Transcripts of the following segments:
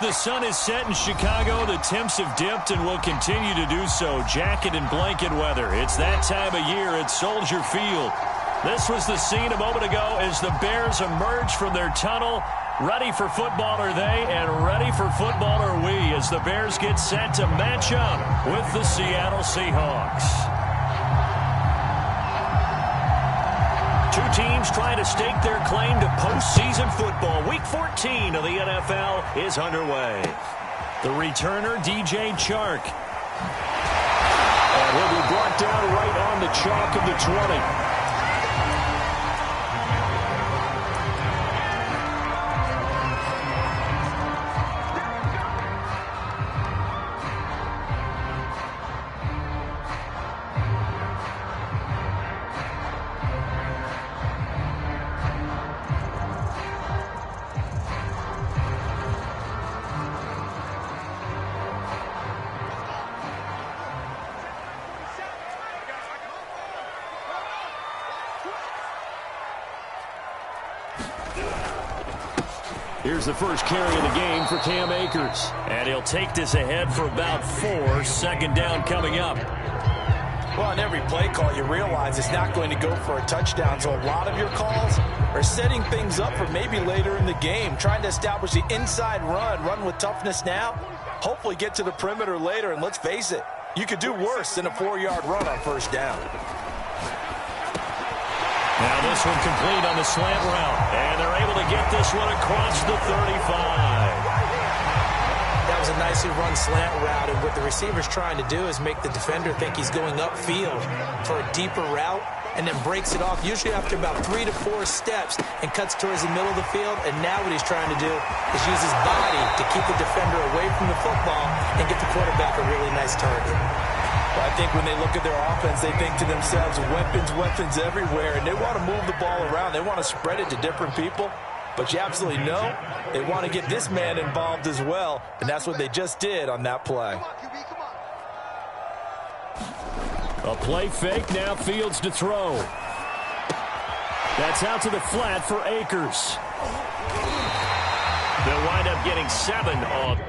The sun is set in Chicago. The temps have dipped and will continue to do so. Jacket and blanket weather. It's that time of year at Soldier Field. This was the scene a moment ago as the Bears emerged from their tunnel. Ready for football are they, and ready for football are we as the Bears get set to match up with the Seattle Seahawks. Two teams trying to stake their claim to postseason football. Week 14 of the NFL is underway. The returner, DJ Chark. And he'll be brought down right on the chalk of the 20. Here's the first carry of the game for Cam Akers. And he'll take this ahead for about 4. Second down coming up. Well, on every play call, you realize it's not going to go for a touchdown. So a lot of your calls are setting things up for maybe later in the game, trying to establish the inside run with toughness now, hopefully get to the perimeter later. And let's face it, you could do worse than a 4-yard run on first down. Now this one complete on the slant route. And they're able to get this one across the 35. That was a nicely run slant route. And what the receiver's trying to do is make the defender think he's going upfield for a deeper route and then breaks it off, usually after about 3 to 4 steps, and cuts towards the middle of the field. And now what he's trying to do is use his body to keep the defender away from the football and get the quarterback a really nice target. I think when they look at their offense, they think to themselves, weapons everywhere, and they want to move the ball around. They want to spread it to different people, but you absolutely know they want to get this man involved as well, and that's what they just did on that play. A play fake, now Fields to throw. That's out to the flat for Akers. They'll wind up getting 7 on.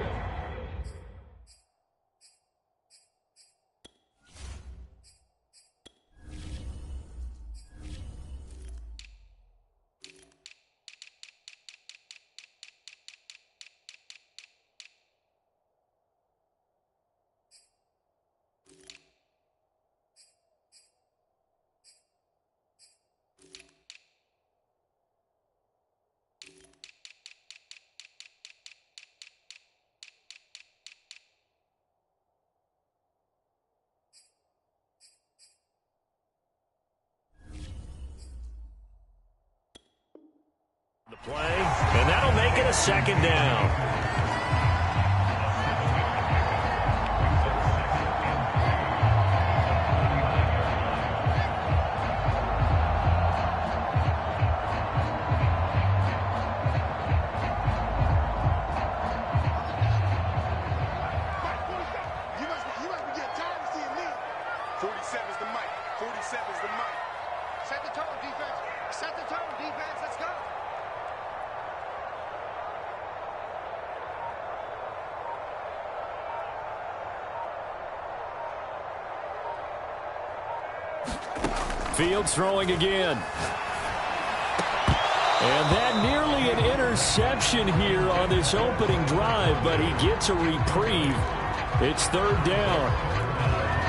The play, and that'll make it a second down. Fields throwing again. And that nearly an interception here on this opening drive, but he gets a reprieve. It's third down.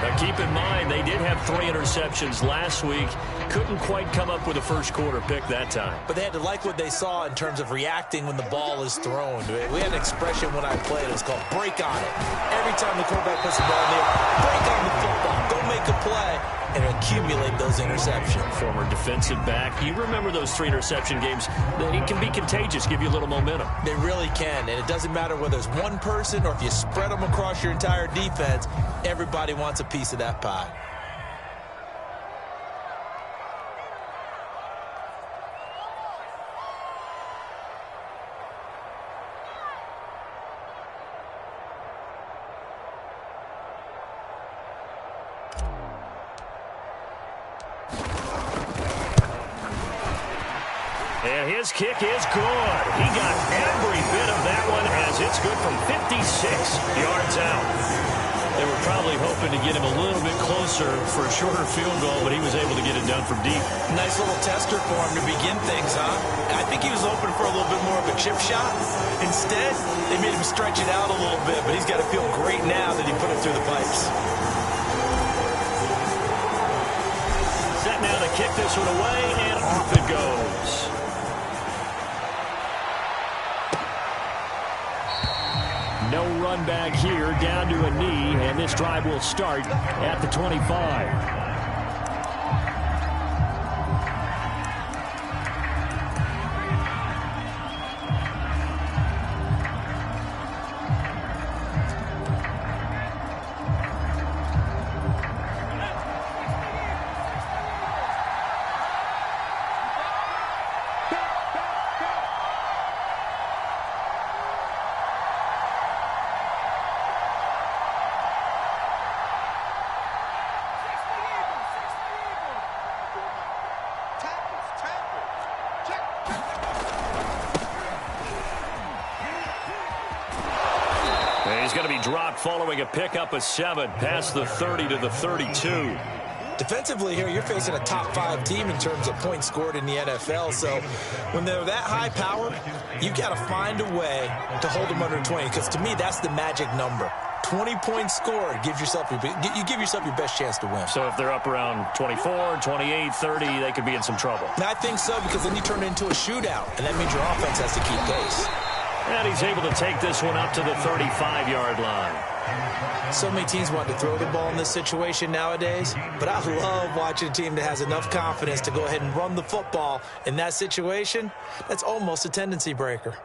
Now keep in mind, they did have 3 interceptions last week. Couldn't quite come up with a first quarter pick that time. But they had to like what they saw in terms of reacting when the ball is thrown. We had an expression when I played. It was called break on it. Every time the quarterback puts the ball in the air, break on the football. Go make a play and accumulate those interceptions. Former defensive back. You remember those 3 interception games. It can be contagious, give you a little momentum. They really can, and it doesn't matter whether it's one person or if you spread them across your entire defense. Everybody wants a piece of that pie. And his kick is good. He got every bit of that one as it's good from 56 yards out. They were probably hoping to get him a little bit closer for a shorter field goal, but he was able to get it done from deep. Nice little tester for him to begin things, huh? I think he was hoping for a little bit more of a chip shot. Instead, they made him stretch it out a little bit, but he's got to feel great now that he put it through the pipes. Set now to kick this one away, and off it goes. No run back here, down to a knee, and this drive will start at the 25. He's going to be dropped following a pickup of 7 past the 30 to the 32. Defensively here, you're facing a top-5 team in terms of points scored in the NFL. So when they're that high power, you've got to find a way to hold them under 20. Because to me, that's the magic number. 20 points scored, you give yourself your best chance to win. So if they're up around 24, 28, 30, they could be in some trouble. And I think so, because then you turn it into a shootout, and that means your offense has to keep pace. And he's able to take this one up to the 35-yard line. So many teams want to throw the ball in this situation nowadays, but I love watching a team that has enough confidence to go ahead and run the football in that situation. That's almost a tendency breaker.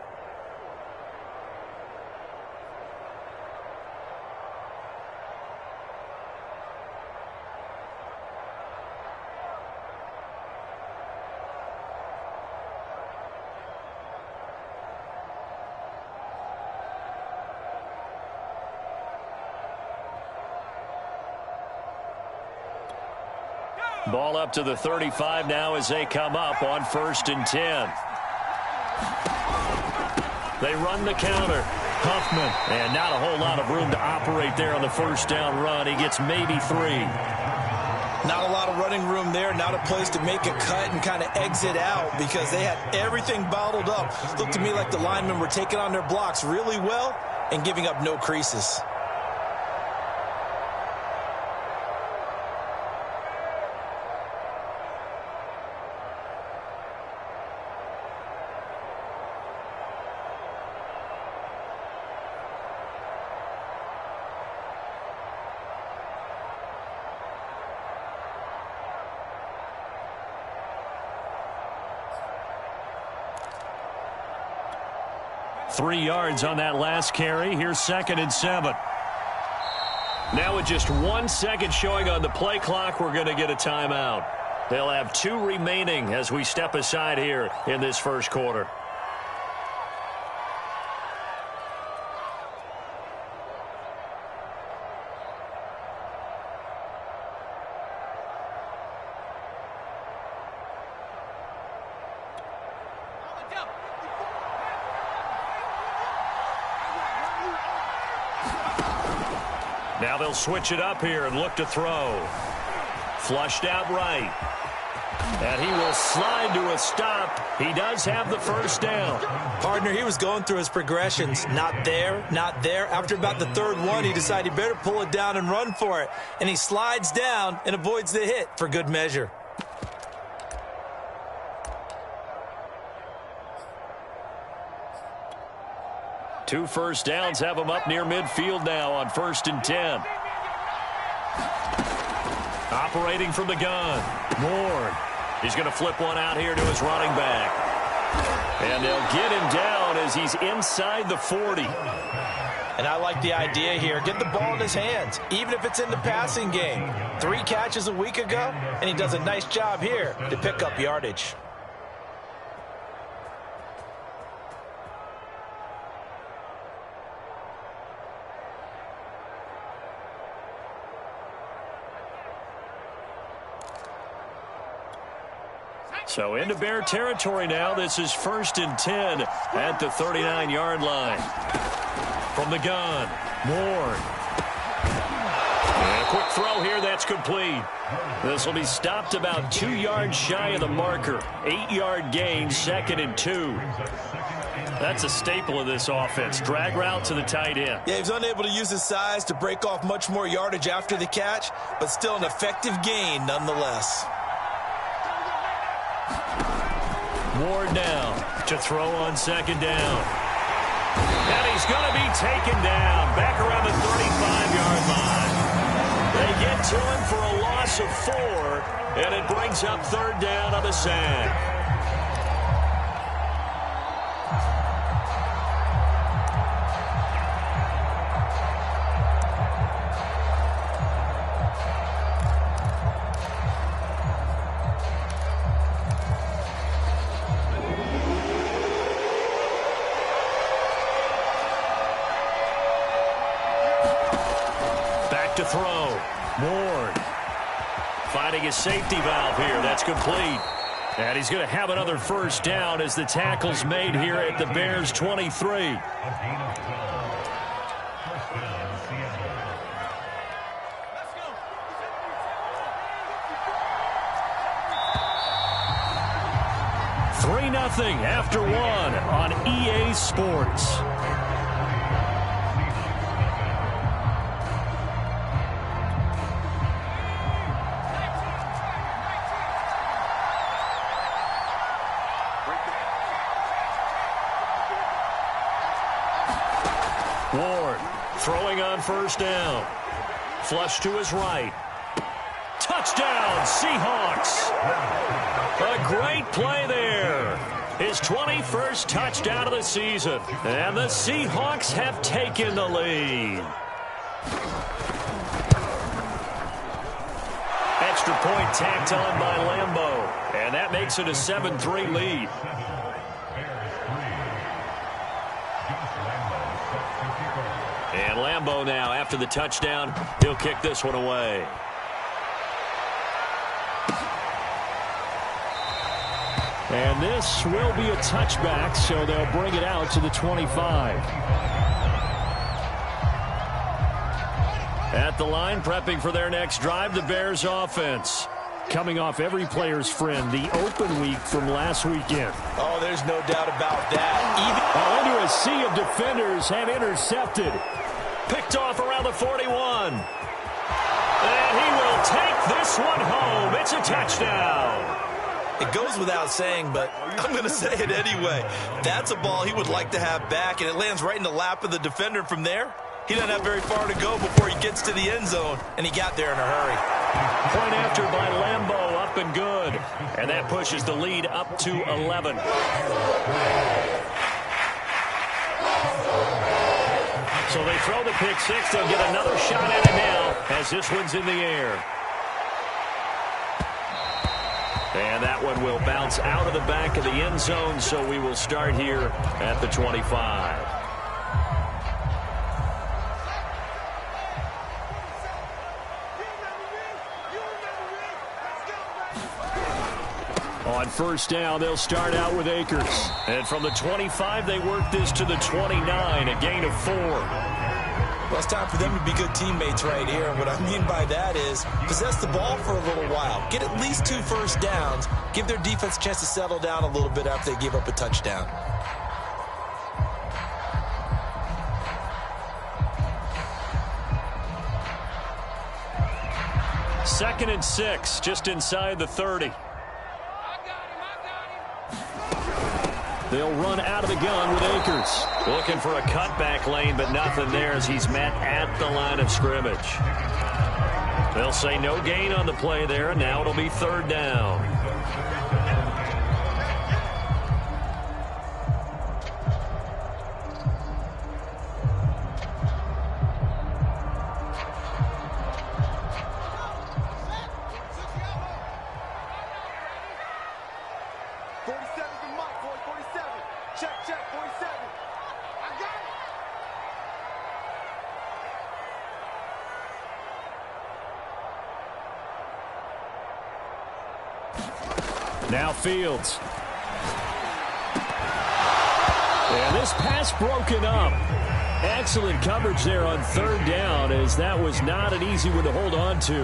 Ball up to the 35 now as they come up on 1st and 10. They run the counter. Huffman, and not a whole lot of room to operate there on the first down run. He gets maybe 3. Not a lot of running room there, not a place to make a cut and kind of exit out because they had everything bottled up. Looked to me like the linemen were taking on their blocks really well and giving up no creases. Three yards on that last carry. Here's 2nd and 7. Now with just 1 second showing on the play clock, we're going to get a timeout. They'll have 2 remaining as we step aside here in this first quarter. Now they'll switch it up here and look to throw. Flushed out right. And he will slide to a stop. He does have the first down. Partner, he was going through his progressions. Not there, not there. After about the 3rd one, he decided he better pull it down and run for it. And he slides down and avoids the hit for good measure. Two first downs have him up near midfield now on 1st and 10. Operating from the gun. Ward. He's going to flip one out here to his running back. And they'll get him down as he's inside the 40. And I like the idea here. Get the ball in his hands, even if it's in the passing game. 3 catches a week ago, and he does a nice job here to pick up yardage. So into Bear territory now. This is 1st and 10 at the 39-yard line. From the gun, Ward. And a quick throw here, that's complete. This will be stopped about 2 yards shy of the marker. 8-yard gain, 2nd and 2. That's a staple of this offense. Drag route to the tight end. Yeah, he was unable to use his size to break off much more yardage after the catch, but still an effective gain nonetheless. Ward now to throw on 2nd down. And he's going to be taken down back around the 35-yard line. They get to him for a loss of 4, and it brings up 3rd down on the sack. To throw. Ward finding his safety valve here. That's complete. And he's going to have another 1st down as the tackle's made here at the Bears' 23. Three 3-0 after 1 on EA Sports. Ward throwing on 1st down. Flush to his right. Touchdown, Seahawks. A great play there. His 21st touchdown of the season. And the Seahawks have taken the lead. Extra point tacked on by Lambeau. And that makes it a 7-3 lead. And Lambeau now, after the touchdown, he'll kick this one away. And this will be a touchback, so they'll bring it out to the 25. At the line, prepping for their next drive, the Bears offense. Coming off every player's friend, the open week from last weekend. Oh, there's no doubt about that. Into a sea of defenders and intercepted. Picked off around the 41. And he will take this one home. It's a touchdown. It goes without saying, but I'm going to say it anyway. That's a ball he would like to have back, and it lands right in the lap of the defender. From there, he doesn't have very far to go before he gets to the end zone, and he got there in a hurry. Point after by Lambeau, up and good. And that pushes the lead up to 11. So they throw the pick six. They'll get another shot at it now as this one's in the air. And that one will bounce out of the back of the end zone, so we will start here at the 25. On 1st down, they'll start out with Akers. And from the 25, they work this to the 29, a gain of 4. Well, it's time for them to be good teammates right here. And what I mean by that is possess the ball for a little while. Get at least 2 first downs. Give their defense a chance to settle down a little bit after they give up a touchdown. Second and 6, just inside the 30. They'll run out of the gun with Akers. Looking for a cutback lane, but nothing there as he's met at the line of scrimmage. They'll say no gain on the play there, and now it'll be 3rd down. Now Fields. And this pass broken up. Excellent coverage there on third down, as that was not an easy one to hold on to.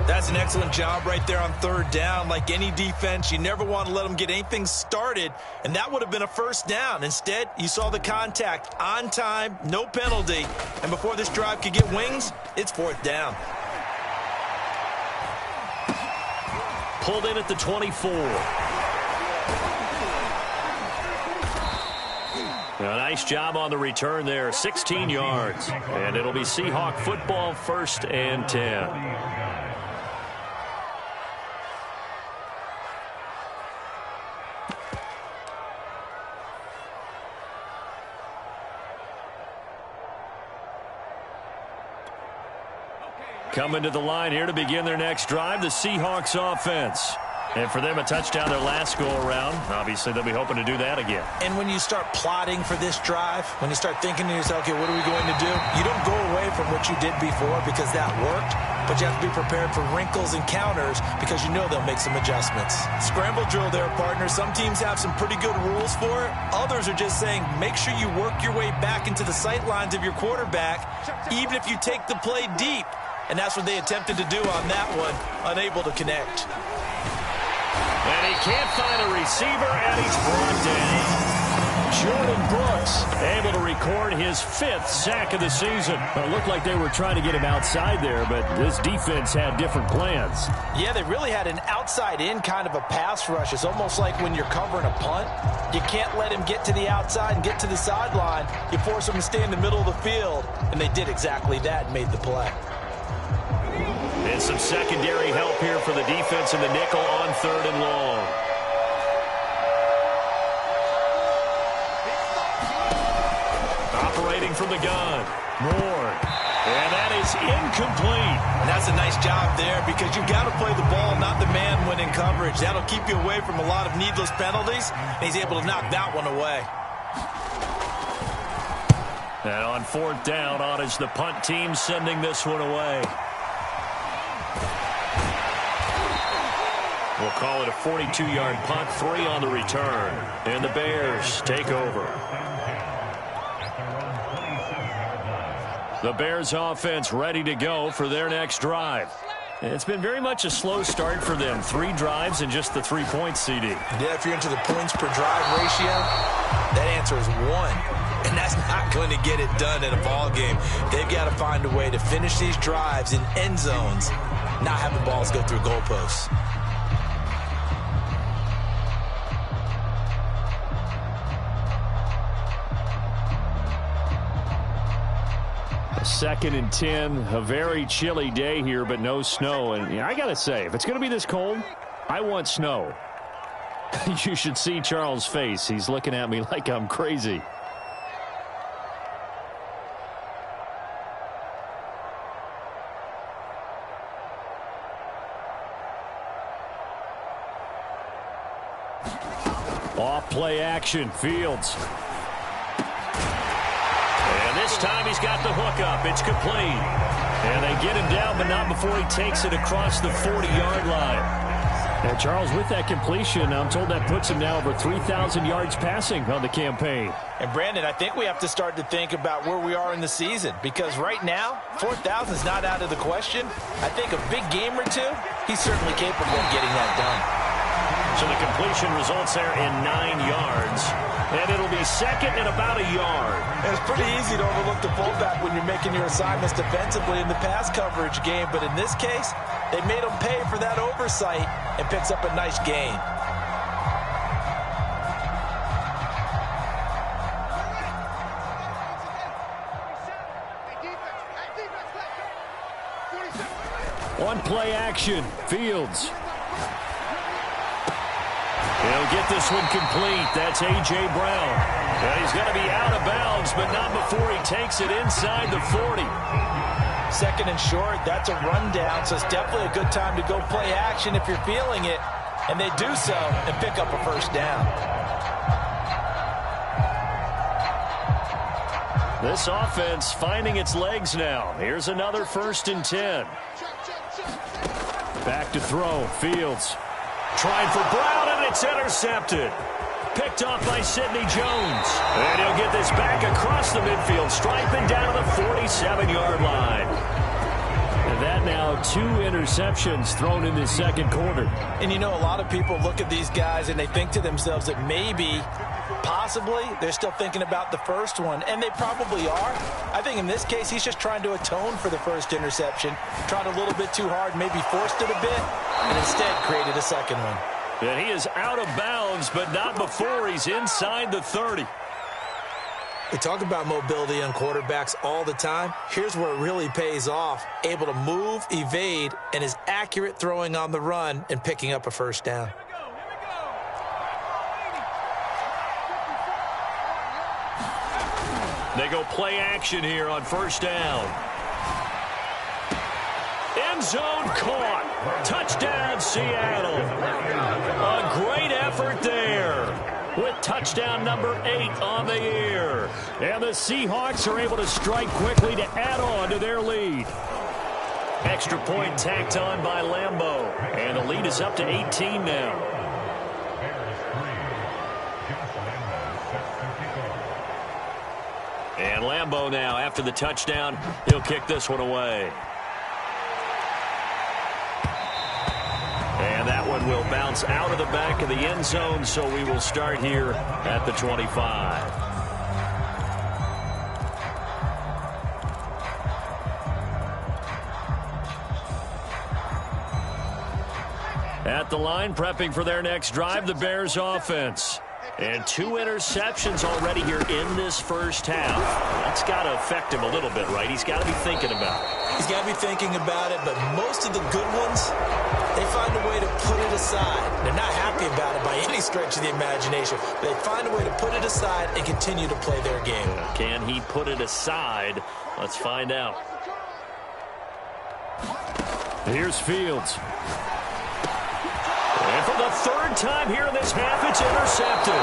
That's an excellent job right there on third down. Like any defense, you never want to let them get anything started, and that would have been a first down. Instead, you saw the contact on time, no penalty, and before this drive could get wings, it's fourth down. Pulled in at the 24. A nice job on the return there, 16 yards. And it'll be Seahawk football, 1st and 10. Coming to the line here to begin their next drive, the Seahawks offense. And for them, a touchdown their last go-around. Obviously, they'll be hoping to do that again. And when you start plotting for this drive, when you start thinking to yourself, okay, what are we going to do? You don't go away from what you did before because that worked, but you have to be prepared for wrinkles and counters because you know they'll make some adjustments. Scramble drill there, partner. Some teams have some pretty good rules for it. Others are just saying, make sure you work your way back into the sight lines of your quarterback, even if you take the play deep. And that's what they attempted to do on that one, unable to connect. And he can't find a receiver, and he's brought down. Jordan Brooks able to record his 5th sack of the season. It looked like they were trying to get him outside there, but this defense had different plans. Yeah, they really had an outside-in kind of a pass rush. It's almost like when you're covering a punt. You can't let him get to the outside and get to the sideline. You force him to stay in the middle of the field, and they did exactly that and made the play. And some secondary help here for the defense in the nickel on 3rd and long. Operating from the gun. Moore. And that is incomplete. And that's a nice job there because you've got to play the ball, not the man when in coverage. That'll keep you away from a lot of needless penalties. And he's able to knock that one away. And on 4th down, on is the punt team sending this one away. We'll call it a 42-yard punt, 3 on the return. And the Bears take over. The Bears offense ready to go for their next drive. It's been very much a slow start for them. 3 drives and just the 3 points, CD. Yeah, if you're into the points per drive ratio, that answer is 1. And that's not going to get it done in a ball game. They've got to find a way to finish these drives in end zones, not have the balls go through goalposts. Second and 10, a very chilly day here, but no snow. And I got to say, if it's going to be this cold, I want snow. You should see Charles' face. He's looking at me like I'm crazy. Off play action, Fields. And this time he's got the hook up. It's complete. And they get him down, but not before he takes it across the 40-yard line. And Charles, with that completion, I'm told that puts him now over 3,000 yards passing on the campaign. And Brandon, I think we have to start to think about where we are in the season, because right now, 4,000 is not out of the question. I think a big game or two, he's certainly capable of getting that done. So the completion results there in 9 yards. And it'll be second and about a yard. And it's pretty easy to overlook the fullback when you're making your assignments defensively in the pass coverage game. But in this case, they made him pay for that oversight and picks up a nice gain. On play action, Fields. He'll get this one complete. That's A.J. Brown. And he's going to be out of bounds, but not before he takes it inside the 40. Second and short, that's a rundown, so it's definitely a good time to go play action if you're feeling it. And they do so and pick up a first down. This offense finding its legs now. Here's another 1st and 10. Back to throw, Fields. Trying for Brown, and it's intercepted. Picked off by Sidney Jones. And he'll get this back across the midfield stripe and down to the 47-yard line. And that now 2 interceptions thrown in the second quarter. And you know, a lot of people look at these guys and they think to themselves that maybe, possibly, they're still thinking about the first one. And they probably are. I think in this case, he's just trying to atone for the first interception. Tried a little bit too hard, maybe forced it a bit, and instead created a second one. And he is out of bounds, but not before he's inside the 30. We talk about mobility on quarterbacks all the time. Here's where it really pays off. Able to move, evade, and is accurate throwing on the run and picking up a first down. They go play action here on first down. End zone caught. Touchdown, Seattle. A great effort there with touchdown number 8 on the year. And the Seahawks are able to strike quickly to add on to their lead. Extra point tacked on by Lambeau. And the lead is up to 18 now. And Lambeau now, after the touchdown, he'll kick this one away. And that one will bounce out of the back of the end zone, so we will start here at the 25. At the line, prepping for their next drive, the Bears offense. And 2 interceptions already here in this first half. That's got to affect him a little bit, right? He's got to be thinking about it. He's got to be thinking about it, but most of the good ones, they find a way to put it aside. They're not happy about it by any stretch of the imagination, but they find a way to put it aside and continue to play their game. Can he put it aside? Let's find out. Here's Fields. And for the 3rd time here in this half, it's intercepted.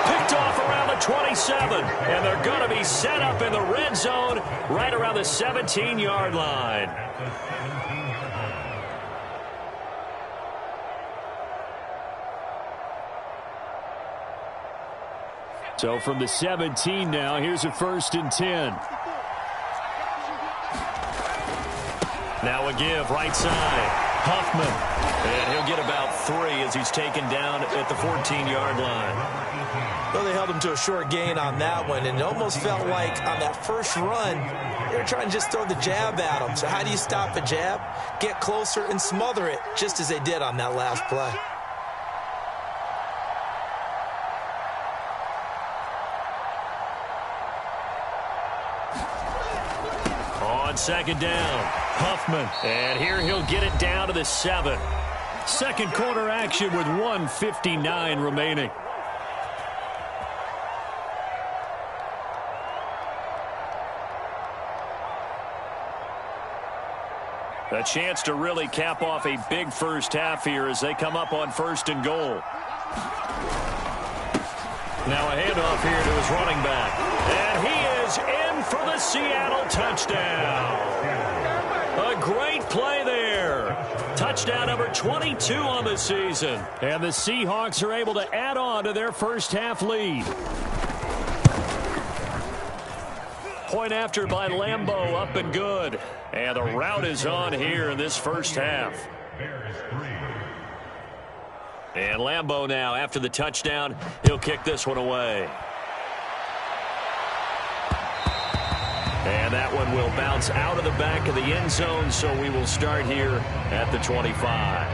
Picked off around the 27. And they're going to be set up in the red zone right around the 17-yard line. So from the 17 now, here's a 1st and 10. Now a give, right side. Huffman. And he'll get about 3 as he's taken down at the 14-yard line. Well, they held him to a short gain on that one, and it almost felt like on that first run, they were trying to just throw the jab at him. So how do you stop a jab? Get closer and smother it, just as they did on that last play. On 2nd down, Huffman. And here he'll get it down to the 7. Second quarter action with 1:59 remaining. A chance to really cap off a big first half here as they come up on 1st and goal. Now a handoff here to his running back. And he is in for the Seattle touchdown. A great play there. Touchdown number 22 on the season. And the Seahawks are able to add on to their first half lead. Point after by Lambeau, up and good. And the route is on here in this first half. And Lambeau now, after the touchdown, he'll kick this one away. And that one will bounce out of the back of the end zone, so we will start here at the 25.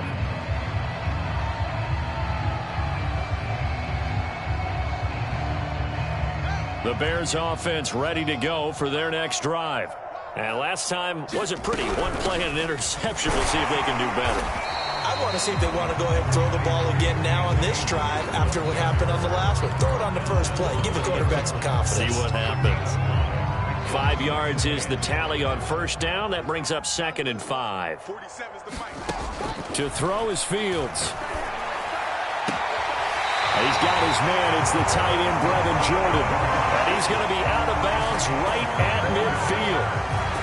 The Bears offense ready to go for their next drive. And last time wasn't pretty. One play and an interception. We'll see if they can do better. I want to see if they want to go ahead and throw the ball again now on this drive after what happened on the last one. Throw it on the first play. Give the quarterback some confidence. See what happens. 5 yards is the tally on first down. That brings up 2nd and 5. To throw is Fields. He's got his man. It's the tight end, Brevin Jordan. And he's going to be out of bounds right at midfield.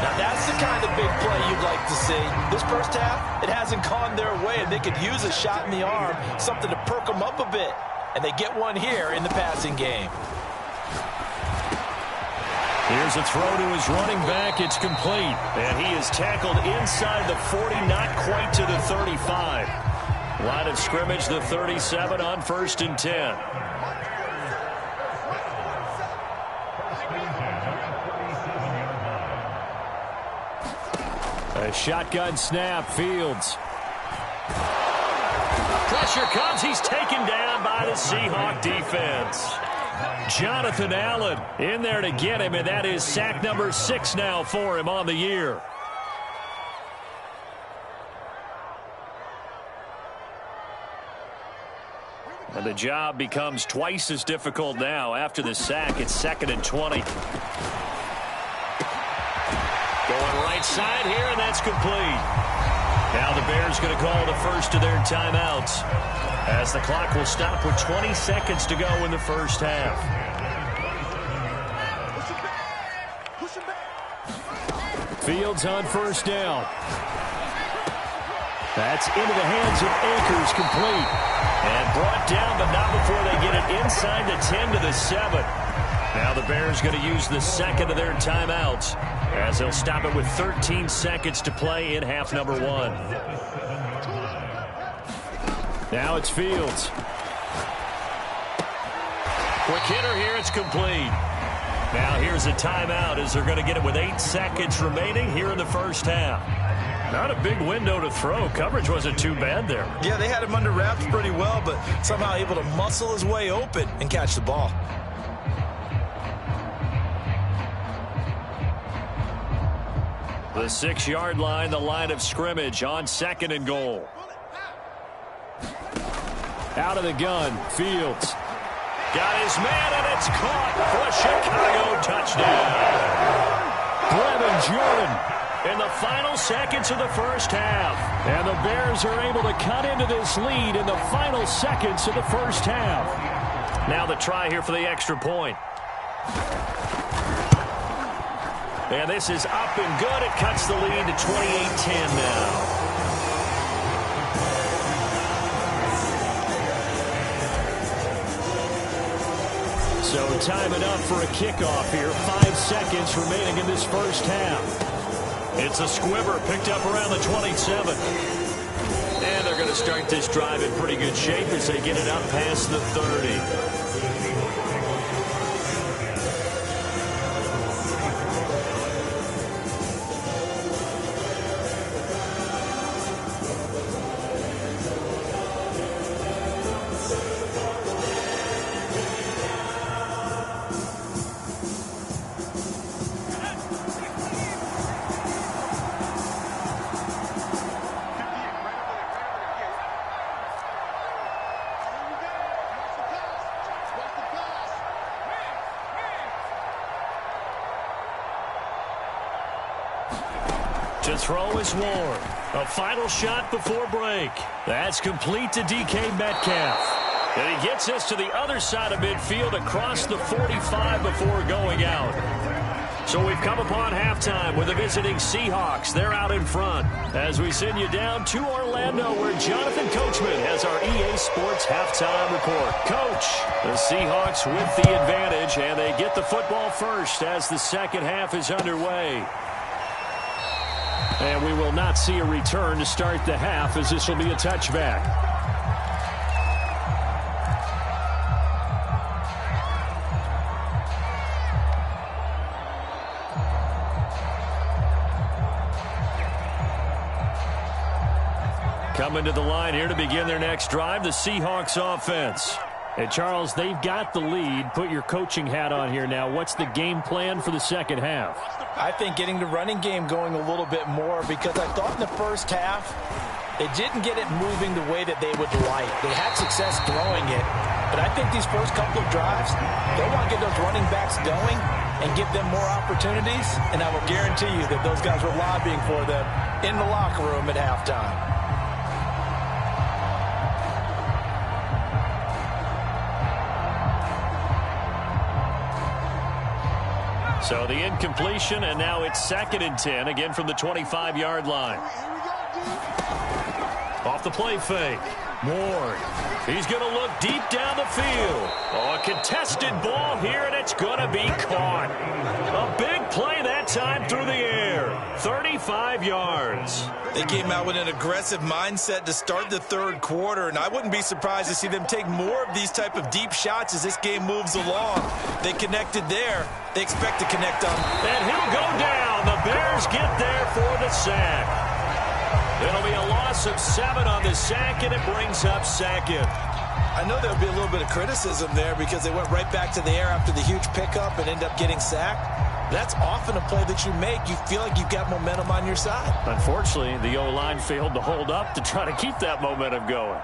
Now, that's the kind of big play you'd like to see. This first half, it hasn't gone their way, and they could use a shot in the arm, something to perk them up a bit. And they get one here in the passing game. Here's a throw to his running back. It's complete. And he is tackled inside the 40, not quite to the 35. Line of scrimmage, the 37 on 1st and 10. A shotgun snap, Fields. Pressure comes. He's taken down by the Seahawk defense. Jonathan Allen in there to get him, and that is sack number 6 now for him on the year. And the job becomes twice as difficult now after the sack. It's 2nd and 20. Going right side here, and that's complete. Now the Bears going to call the first of their timeouts, as the clock will stop with 20 seconds to go in the first half. Fields on 1st down. That's into the hands of Akers, complete. And brought down, but not before they get it inside the 10 to the 7. Now the Bears going to use the second of their timeouts, as they'll stop it with 13 seconds to play in half number 1. Now it's Fields. Quick hitter here, it's complete. Now here's a timeout, as they're going to get it with 8 seconds remaining here in the first half. Not a big window to throw. Coverage wasn't too bad there. Yeah, they had him under wraps pretty well, but somehow able to muscle his way open and catch the ball. The 6-yard line, the line of scrimmage on 2nd and goal. Out of the gun, Fields. Got his man, and it's caught for a Chicago touchdown. Brevin Jordan in the final seconds of the first half. And the Bears are able to cut into this lead in the final seconds of the first half. Now the try here for the extra point. And this is up and good. It cuts the lead to 28-10 now. So time it up for a kickoff here. 5 seconds remaining in this first half. It's a squibber picked up around the 27. And they're going to start this drive in pretty good shape as they get it up past the 30. To throw is Ward. A final shot before break. That's complete to DK Metcalf. And he gets us to the other side of midfield across the 45 before going out. So we've come upon halftime with the visiting Seahawks. They're out in front as we send you down to Orlando, where Jonathan Coachman has our EA Sports halftime report. Coach, the Seahawks with the advantage, and they get the football first as the second half is underway. And we will not see a return to start the half, as this will be a touchback. Coming to the line here to begin their next drive, the Seahawks offense. And Charles, they've got the lead. Put your coaching hat on here now. What's the game plan for the second half? I think getting the running game going a little bit more, because I thought in the first half they didn't get it moving the way that they would like. They had success throwing it, but I think these first couple of drives, they want to get those running backs going and give them more opportunities, and I will guarantee you that those guys were lobbying for them in the locker room at halftime. So the incompletion, and now it's 2nd and 10, again from the 25-yard line. Off the play fake. Ward. He's going to look deep down the field. Oh, a contested ball here, and it's going to be caught. A big play that time through the air. 35 yards. They came out with an aggressive mindset to start the third quarter, and I wouldn't be surprised to see them take more of these type of deep shots as this game moves along. They connected there. They expect to connect on. And he'll go down. The Bears get there for the sack. It'll be a loss of 7 on the sack, and it brings up 2nd. I know there'll be a little bit of criticism there because they went right back to the air after the huge pickup and end up getting sacked. That's often a play that you make. You feel like you've got momentum on your side. Unfortunately, the O-line failed to hold up to try to keep that momentum going.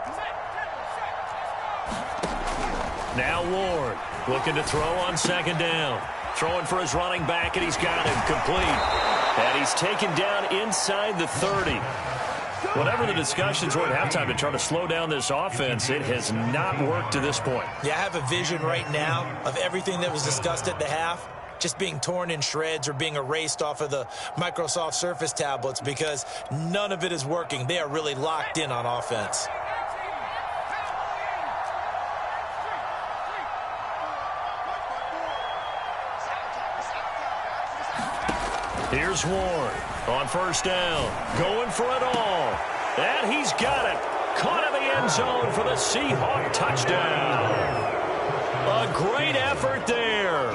Now Ward looking to throw on 2nd down. Throwing for his running back, and he's got him complete. And he's taken down inside the 30. Whatever the discussions were at halftime to try to slow down this offense, it has not worked to this point. Yeah, I have a vision right now of everything that was discussed at the half just being torn in shreds or being erased off of the Microsoft Surface tablets because none of it is working. They are really locked in on offense. Here's Ward on 1st down, going for it all. And he's got it. Caught in the end zone for the Seahawk touchdown. A great effort there.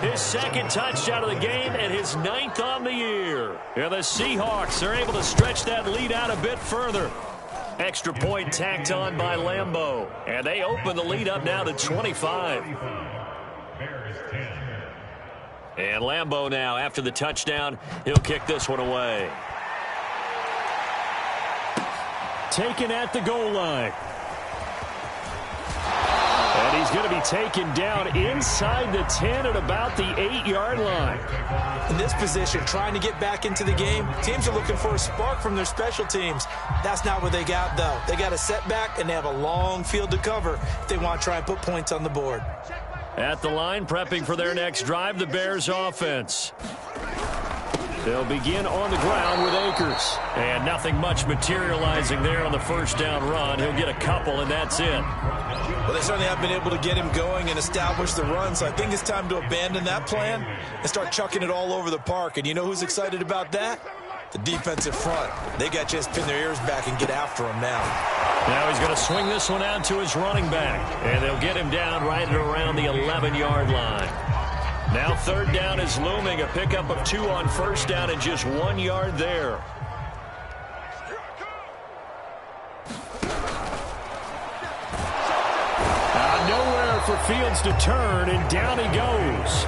His 2nd touchdown of the game and his 9th on the year. And the Seahawks are able to stretch that lead out a bit further. Extra point tacked on by Lambeau. And they open the lead up now to 25. And Lambeau now, after the touchdown, he'll kick this one away. Taken at the goal line. And he's going to be taken down inside the 10 at about the 8-yard line. In this position, trying to get back into the game, teams are looking for a spark from their special teams. That's not what they got, though. They got a setback, and they have a long field to cover if they want to try and put points on the board. At the line, prepping for their next drive, the Bears offense. They'll begin on the ground with Akers. And nothing much materializing there on the 1st down run. He'll get a couple, and that's it. Well, they certainly have been able to get him going and establish the run, so I think it's time to abandon that plan and start chucking it all over the park. And you know who's excited about that? The defensive front. They got to just pin their ears back and get after him now. Now he's going to swing this one out to his running back. And they'll get him down right at around the 11-yard line. Now 3rd down is looming. A pickup of 2 on 1st down and just 1 yard there. Nowhere for Fields to turn, and down he goes.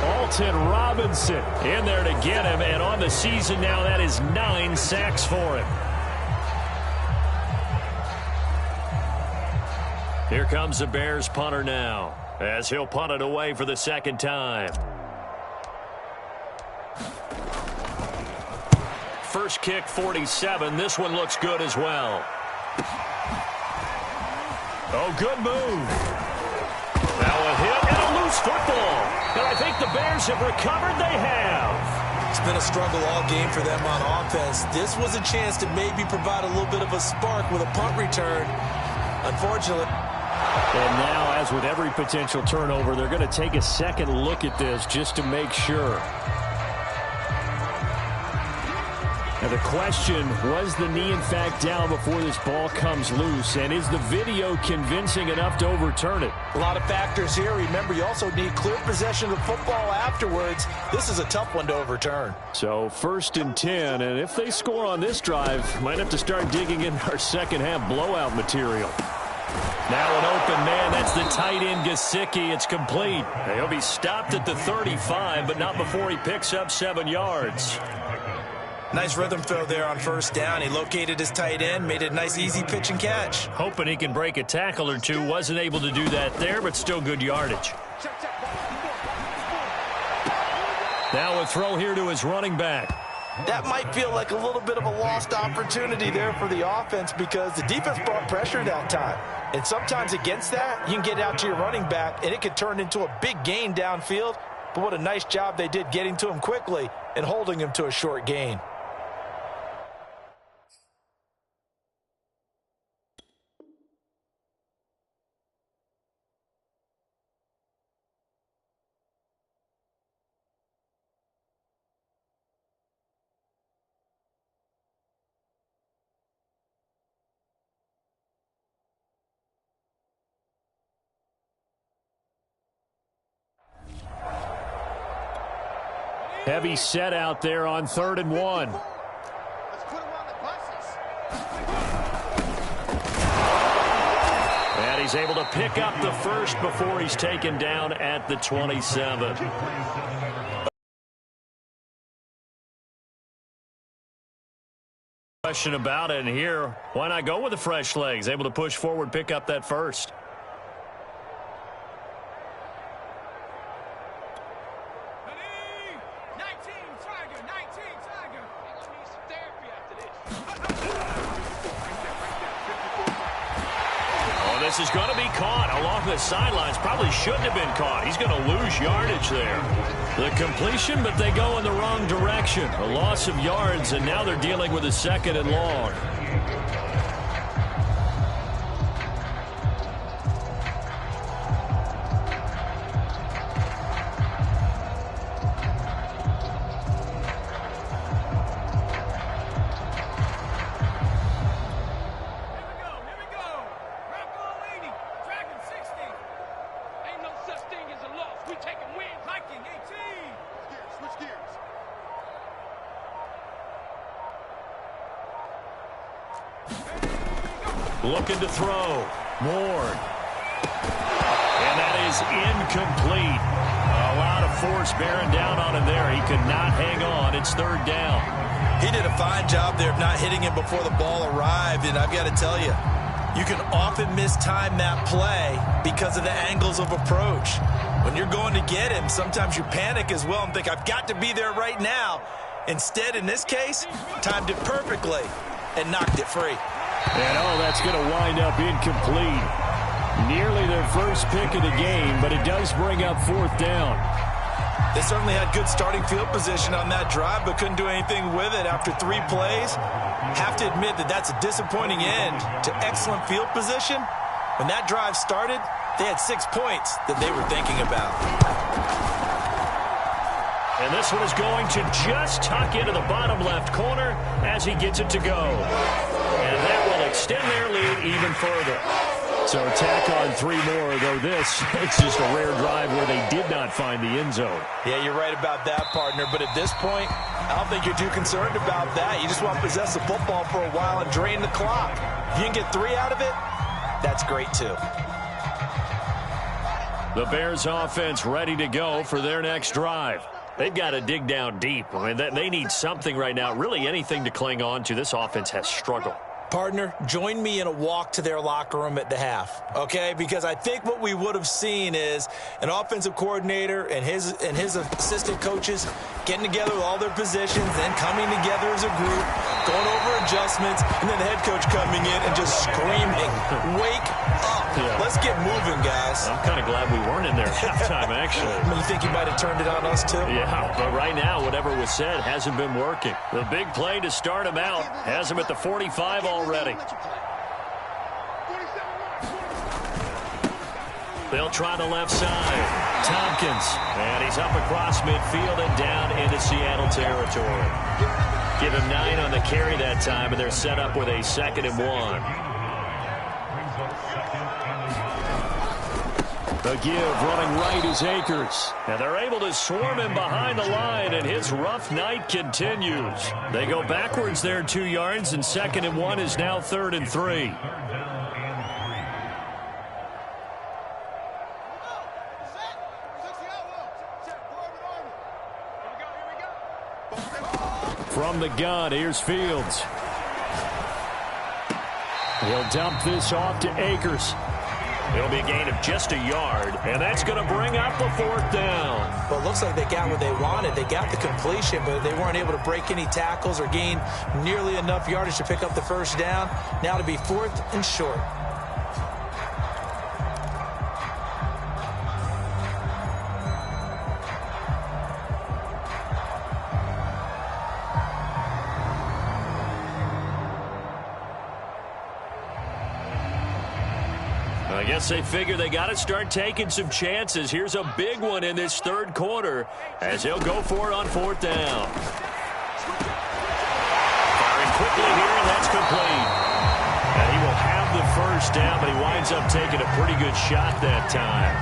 Alton Robinson in there to get him, and on the season now, that is 9 sacks for him. Here comes the Bears punter now, as he'll punt it away for the 2nd time. First kick, 47. This one looks good as well. Oh, good move. Now a hit and a loose football. And I think the Bears have recovered. They have. It's been a struggle all game for them on offense. This was a chance to maybe provide a little bit of a spark with a punt return. Unfortunately. And now, as with every potential turnover, they're going to take a second look at this just to make sure. Now the question, was the knee in fact down before this ball comes loose? And is the video convincing enough to overturn it? A lot of factors here. Remember, you also need clear possession of the football afterwards. This is a tough one to overturn. So 1st and 10, and if they score on this drive, might have to start digging in our second half blowout material. Now an open man, that's the tight end Gesicki. It's complete. He'll be stopped at the 35, but not before he picks up 7 yards. Nice rhythm throw there on 1st down. He located his tight end, made it a nice easy pitch and catch. Hoping he can break a tackle or two. Wasn't able to do that there, but still good yardage. Now a throw here to his running back. That might feel like a little bit of a lost opportunity there for the offense because the defense brought pressure that time. And sometimes against that, you can get out to your running back, and it could turn into a big gain downfield. but what a nice job they did getting to him quickly and holding him to a short gain. Heavy set out there on 3rd and 1. And he's able to pick up the first before he's taken down at the 27. Question about it, and here, why not go with the fresh legs? Able to push forward, pick up that first. This is going to be caught along the sidelines. Probably shouldn't have been caught. He's going to lose yardage there. The completion, but they go in the wrong direction. A loss of yards, and now they're dealing with a 2nd and long. Looking to throw. Ward. And that is incomplete. A lot of force bearing down on him there. He could not hang on. It's 3rd down. He did a fine job there of not hitting him before the ball arrived, and I've got to tell you, you can often mistime that play because of the angles of approach. When you're going to get him, sometimes you panic as well and think, I've got to be there right now. Instead, in this case, timed it perfectly and knocked it free. And, that's going to wind up incomplete. Nearly their first pick of the game, but it does bring up 4th down. They certainly had good starting field position on that drive, but couldn't do anything with it after 3 plays. Have to admit that that's a disappointing end to excellent field position. When that drive started, they had 6 points that they were thinking about. And this one is going to just tuck into the bottom left corner as he gets it to go. And that will extend their lead even further. So tack on 3 more, though this, it's just a rare drive where they did not find the end zone. Yeah, you're right about that, partner. But at this point, I don't think you're too concerned about that. You just want to possess the football for a while and drain the clock. If you can get 3 out of it, that's great, too. The Bears offense ready to go for their next drive. They've got to dig down deep. I mean, they need something right now, really anything to cling on to. This offense has struggled. Partner, join me in a walk to their locker room at the half, okay? Because I think what we would have seen is an offensive coordinator and his assistant coaches getting together with all their positions, then coming together as a group, going over adjustments, and then the head coach coming in and just screaming, wake up. Yeah. Let's get moving, guys. I'm kind of glad we weren't in there at halftime, actually. You think he might have turned it on us, too? Yeah, but right now, whatever was said hasn't been working. The big play to start him out has him at the 45 already. They'll try the left side. Tompkins. And he's up across midfield and down into Seattle territory. Give him 9 on the carry that time, and they're set up with a 2nd and 1. The give running right is Akers. And they're able to swarm him behind the line, and his rough night continues. They go backwards there 2 yards, and 2nd and 1 is now 3rd and 3. From the gun, here's Fields. He'll dump this off to Akers. It'll be a gain of just a yard, and that's going to bring up the 4th down. Well, it looks like they got what they wanted. They got the completion, but they weren't able to break any tackles or gain nearly enough yardage to pick up the 1st down. Now to be 4th and short. I guess they figure they got to start taking some chances. Here's a big one in this third quarter as he'll go for it on fourth down. Firing quickly here, and that's complete. And he will have the first down, but he winds up taking a pretty good shot that time.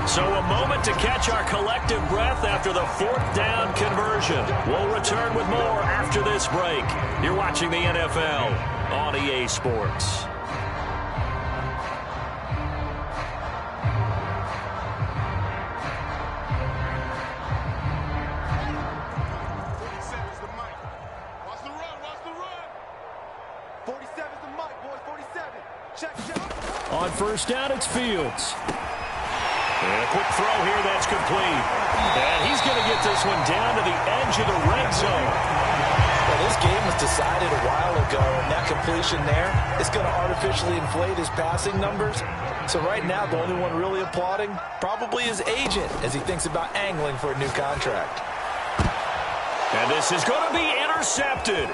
So a moment to catch our collective breath after the fourth down conversion. We'll return with more after this break. You're watching the NFL on EA Sports. On first down, it's Fields. And a quick throw here, that's complete. And he's going to get this one down to the edge of the red zone. Well, this game was decided a while ago, and that completion there is going to artificially inflate his passing numbers. So right now, the only one really applauding probably his agent as he thinks about angling for a new contract. And this is going to be intercepted.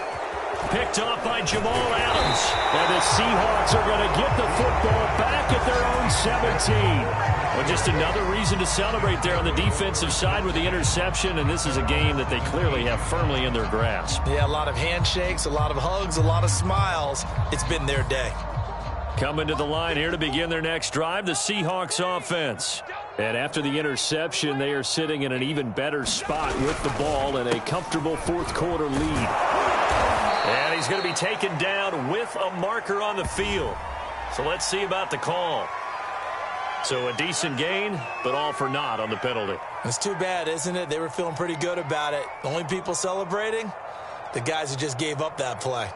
Picked off by Jamal Adams. And the Seahawks are going to get the football back at their own 17. Well, just another reason to celebrate there on the defensive side with the interception, and this is a game that they clearly have firmly in their grasp. Yeah, a lot of handshakes, a lot of hugs, a lot of smiles. It's been their day. Coming to the line here to begin their next drive, the Seahawks offense. And after the interception, they are sitting in an even better spot with the ball and a comfortable fourth quarter lead. And he's going to be taken down with a marker on the field. So let's see about the call. So a decent gain, but all for naught on the penalty. It's too bad, isn't it? They were feeling pretty good about it. The only people celebrating, the guys who just gave up that play.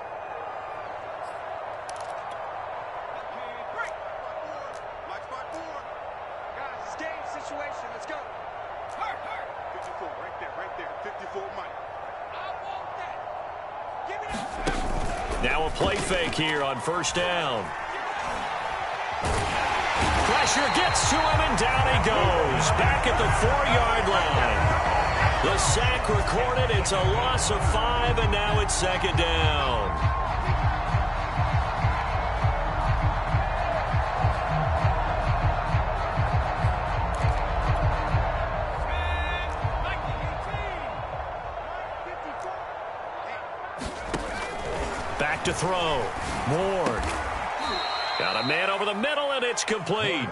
Now a play fake here on first down. Pressure gets to him, and down he goes. Back at the 4-yard line. The sack recorded. It's a loss of 5, and now it's second down. Back to throw. Ward. Got a man over the middle, and it's complete.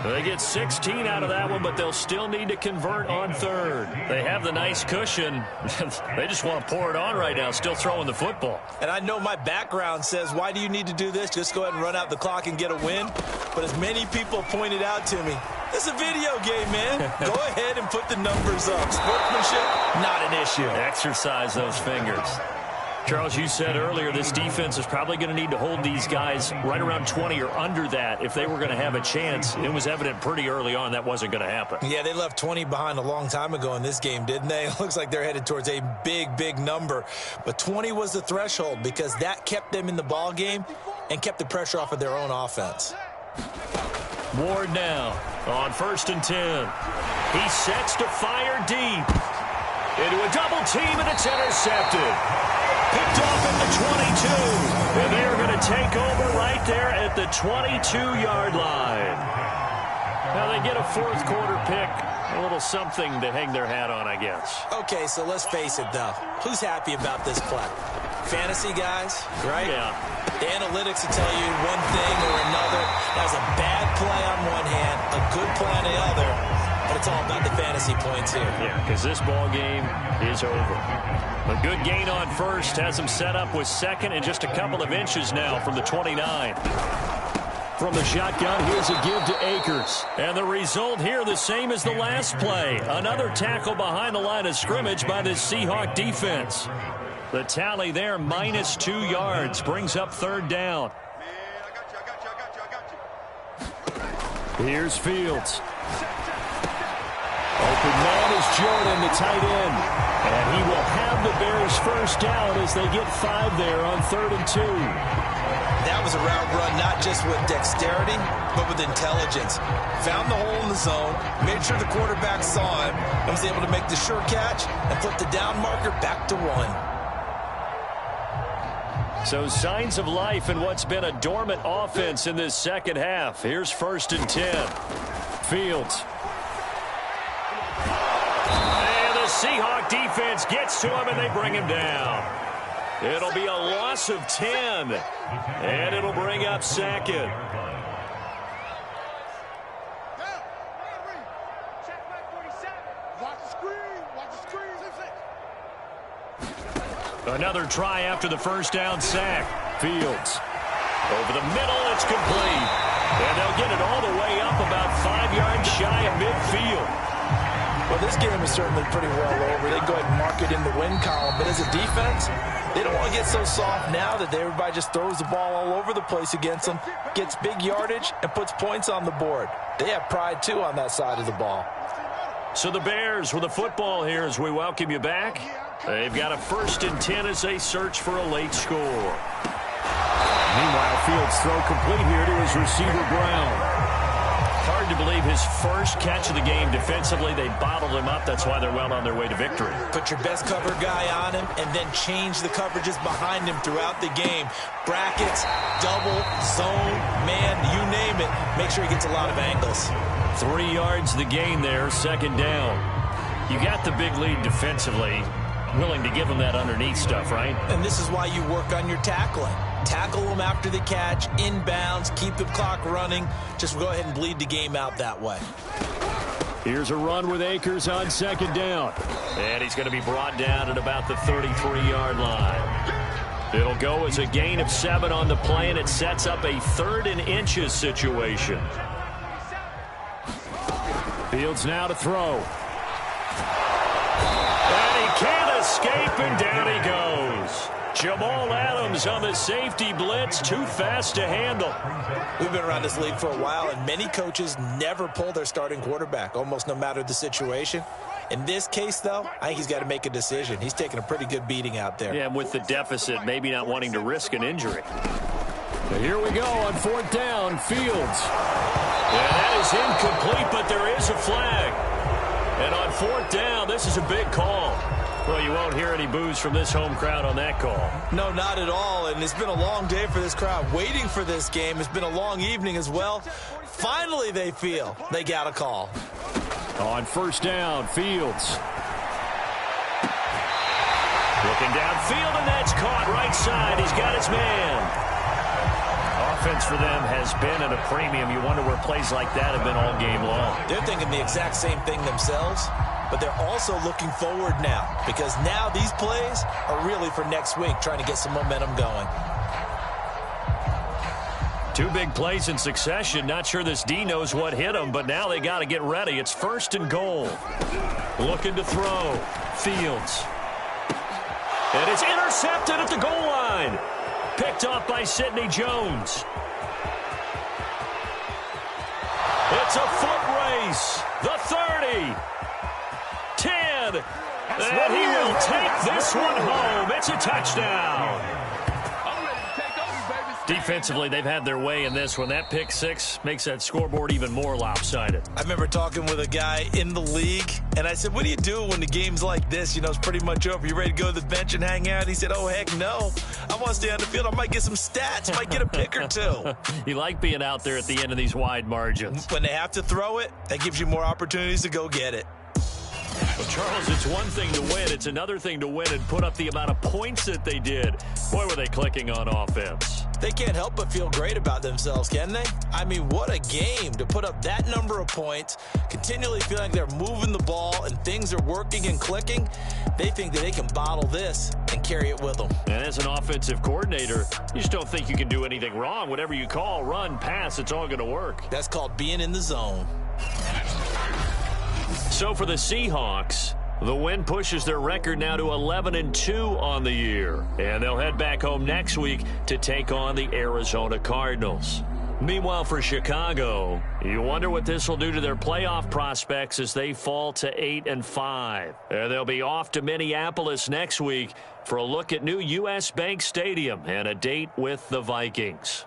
They get 16 out of that one, but they'll still need to convert on third. They have the nice cushion. They just want to pour it on right now, still throwing the football. And I know my background says, why do you need to do this? Just go ahead and run out the clock and get a win. But as many people pointed out to me, it's a video game, man. Go ahead and put the numbers up. Sportsmanship, not an issue. Exercise those fingers. Charles, you said earlier this defense is probably going to need to hold these guys right around 20 or under that if they were going to have a chance. It was evident pretty early on that wasn't going to happen. Yeah, they left 20 behind a long time ago in this game, didn't they? It looks like they're headed towards a big, big number. But 20 was the threshold because that kept them in the ball game and kept the pressure off of their own offense. Ward now on 1st and 10. He sets to fire deep. Into a double team, and it's intercepted. Picked off at the 22. And they're going to take over right there at the 22-yard line. Now they get a fourth quarter pick. A little something to hang their hat on, I guess. Okay, so let's face it, though. Who's happy about this play? Fantasy guys, right? Yeah. The analytics will tell you one thing or another. That was a bad play on one hand, a good play on the other. But it's all about the fantasy points here. Yeah, because this ball game is over. A good gain on first has them set up with second and just a couple of inches now from the 29. From the shotgun, here's a give to Akers. And the result here the same as the last play. Another tackle behind the line of scrimmage by the Seahawk defense. The tally there, -2 yards, brings up third down. Here's Fields. Open man is Jordan, the tight end. And he will have the Bears first down as they get 5 there on 3rd and 2. That was a route run not just with dexterity, but with intelligence. Found the hole in the zone, made sure the quarterback saw him, and was able to make the sure catch and flip the down marker back to 1. So signs of life in what's been a dormant offense in this second half. Here's 1st and 10. Fields. And the Seahawk defense gets to him, and they bring him down. It'll be a loss of 10, and it'll bring up 2nd. Another try after the first down sack. Fields. Over the middle, it's complete. And they'll get it all the way up about 5 yards shy of midfield. Well, this game is certainly pretty well over. They go ahead and mark it in the win column. But as a defense, they don't want to get so soft now that everybody just throws the ball all over the place against them, gets big yardage, and puts points on the board. They have pride, too, on that side of the ball. So the Bears with the football here as we welcome you back. They've got a 1st and 10 as they search for a late score. Meanwhile, Fields throw complete here to his receiver, Brown. Hard to believe his first catch of the game defensively. They bottled him up. That's why they're well on their way to victory. Put your best cover guy on him and then change the coverages behind him throughout the game. Brackets, double, zone, man, you name it. Make sure he gets a lot of angles. 3 yards the gain there, 2nd down. You got the big lead defensively. Willing to give them that underneath stuff, right? And this is why you work on your tackling. Tackle them after the catch, inbounds, keep the clock running. Just go ahead and bleed the game out that way. Here's a run with Akers on 2nd down. And he's going to be brought down at about the 33-yard line. It'll go as a gain of 7 on the play, and it sets up a 3rd and inches situation. Fields now to throw. Can't escape, and down he goes. Jamal Adams on the safety blitz, too fast to handle. We've been around this league for a while, and many coaches never pull their starting quarterback, almost no matter the situation. In this case, though, I think he's got to make a decision. He's taking a pretty good beating out there. Yeah, and with the deficit, maybe not wanting to risk an injury. So here we go on 4th down, Fields. Yeah, that is incomplete, but there is a flag. And on 4th down, this is a big call. Well, you won't hear any boos from this home crowd on that call. No, not at all. And it's been a long day for this crowd waiting for this game. It's been a long evening as well. Finally, they feel they got a call. On 1st down, Fields. Looking downfield, and that's caught right side. He's got his man. Offense for them has been at a premium. You wonder where plays like that have been all game long. They're thinking the exact same thing themselves, but they're also looking forward now because now these plays are really for next week, trying to get some momentum going. 2 big plays in succession. Not sure this D knows what hit him, but now they got to get ready. It's 1st and goal. Looking to throw. Fields. And it's intercepted at the goal line. Picked off by Sidney Jones. It's a foot race. The 30. 10. And he will take this one home. It's a touchdown. Defensively, they've had their way in this one. That pick 6 makes that scoreboard even more lopsided. I remember talking with a guy in the league, and I said, what do you do when the game's like this? You know, it's pretty much over. You ready to go to the bench and hang out? He said, oh, heck no. I want to stay on the field. I might get some stats. Might get a pick or 2. You like being out there at the end of these wide margins. When they have to throw it, that gives you more opportunities to go get it. Well, Charles, it's one thing to win. It's another thing to win and put up the amount of points that they did. Boy, were they clicking on offense. They can't help but feel great about themselves, can they? I mean, what a game to put up that number of points, continually feeling like they're moving the ball and things are working and clicking. They think that they can bottle this and carry it with them. And as an offensive coordinator, you just don't think you can do anything wrong. Whatever you call, run, pass, it's all going to work. That's called being in the zone. So for the Seahawks, the win pushes their record now to 11-2 on the year. And they'll head back home next week to take on the Arizona Cardinals. Meanwhile, for Chicago, you wonder what this will do to their playoff prospects as they fall to 8-5. And they'll be off to Minneapolis next week for a look at new U.S. Bank Stadium and a date with the Vikings.